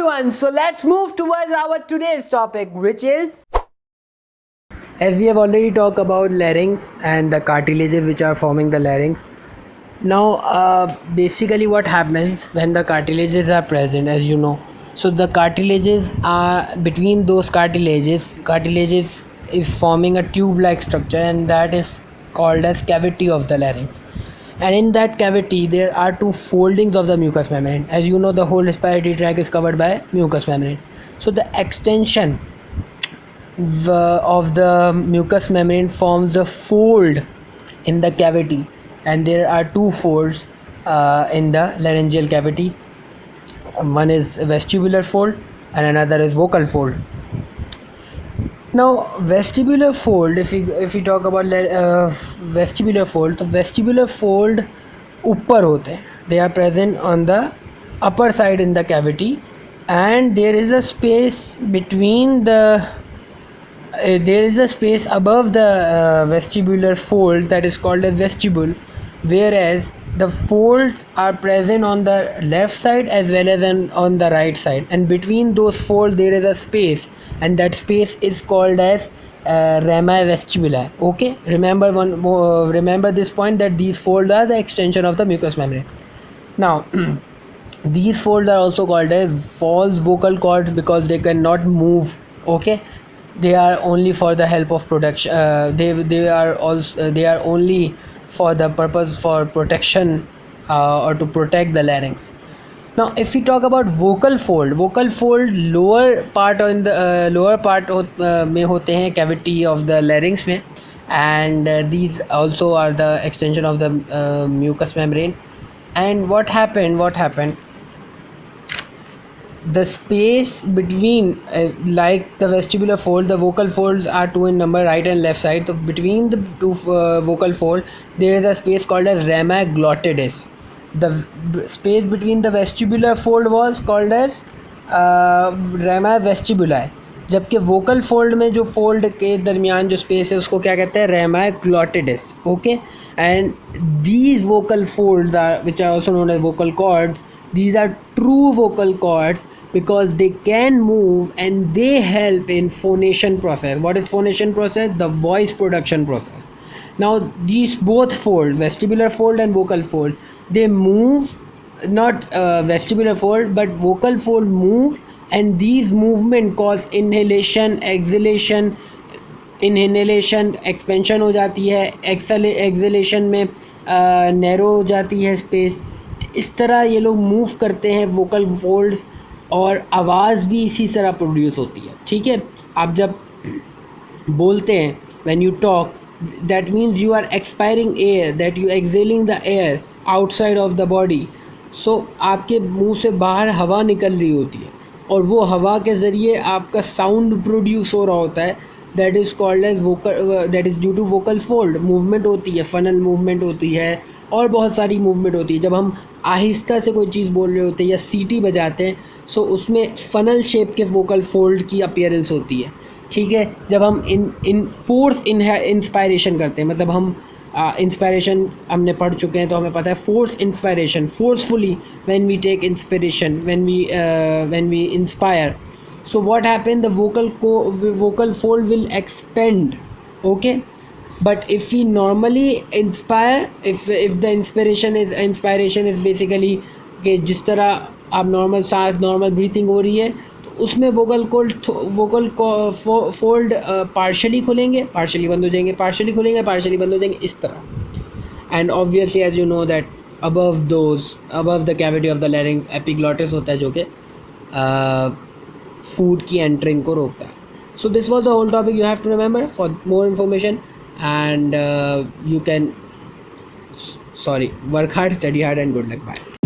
everyone, so let's move towards our today's topic, which is, as we have already talked about larynx and the cartilages which are forming the larynx. Now basically what happens when the cartilages are present, as you know, so the cartilages are between those cartilages is forming a tube like structure, and that is called as cavity of the larynx. And in that cavity there are two foldings of the mucous membrane. As you know, the whole respiratory tract is covered by mucous membrane. So the extension of the mucous membrane forms a fold in the cavity, and there are two folds in the laryngeal cavity. One is vestibular fold and another is vocal fold. Now vestibular fold, if we talk about vestibular fold, तो vestibular fold ऊपर होते हैं. They are present on the upper side in the cavity, and there is a space between the there is a space above the vestibular fold that is called as vestibule, whereas the folds are present on the left side as well as on the right side, and between those folds there is a space, and that space is called as rami vestibuli. Okay, remember this point, that these folds are the extension of the mucous membrane. Now these folds are also called as false vocal cords because they cannot move. Okay, they are only for the help of production. They are only for the purpose for protection or to protect the larynx. Now if we talk about vocal fold lower part in the lower part में होते हैं cavity of the larynx में, and these also are the extension of the mucous membrane. And what happened, the space between like the vestibular fold, the vocal folds are two in number, right and left side. So between the two vocal fold there is a space called as rami glottidis. The space between the vestibular fold was called as rami vestibuli, जबकि vocal fold में जो fold के दरमियान जो space है उसको क्या कहते हैं, rami glottidis. Okay, and these vocal folds are, which are also known as vocal cords, these are true vocal cords because they can move and they help in phonation process. What is phonation process? The voice production process. Now these both fold, vestibular fold and vocal fold, they move, not vestibular fold but vocal fold move, and these movement cause inhalation, exhalation. Inhalation expansion हो जाती है, exhalation में narrow हो जाती है space. इस तरह ये लोग मूव करते हैं वोकल फोल्ड्स, और आवाज़ भी इसी तरह प्रोड्यूस होती है. ठीक है, आप जब बोलते हैं when you talk, that means you are expiring air, that you exhaling the air outside of the body. So आपके मुंह से बाहर हवा निकल रही होती है, और वो हवा के ज़रिए आपका साउंड प्रोड्यूस हो रहा होता है. That is called as vocal, that is due to vocal fold. Movement होती है, फनल मूवमेंट होती है, और बहुत सारी मूवमेंट होती है. जब हम आहिस्ता से कोई चीज़ बोल रहे होते हैं या सीटी बजाते हैं, सो उसमें फनल शेप के वोकल फोल्ड की अपीयरेंस होती है. ठीक है, जब हम इन फोर्स इंस्पायरेशन करते हैं, मतलब हम इंस्पायरेशन हमने पढ़ चुके हैं तो हमें पता है force inspiration, forcefully when we take inspiration, when we inspire. So what happened, the vocal fold will expand. Okay, but if we normally inspire, if the inspiration is basically कि जिस तरह आप नॉर्मल सांस, नॉर्मल ब्रीथिंग हो रही है, तो उसमें वोकल फोल्ड पार्शली खुलेंगे, पार्शली बंद हो जाएंगे, पार्शली खुलेंगे, पार्शली बंद हो जाएंगे, इस तरह. And obviously as you know that above the cavity of the larynx epiglottis होता है, जो कि फूड की एंटरिंग को रोकता है. So this was the whole topic you have to remember. For more information and you can work hard, study hard, and good luck. Bye.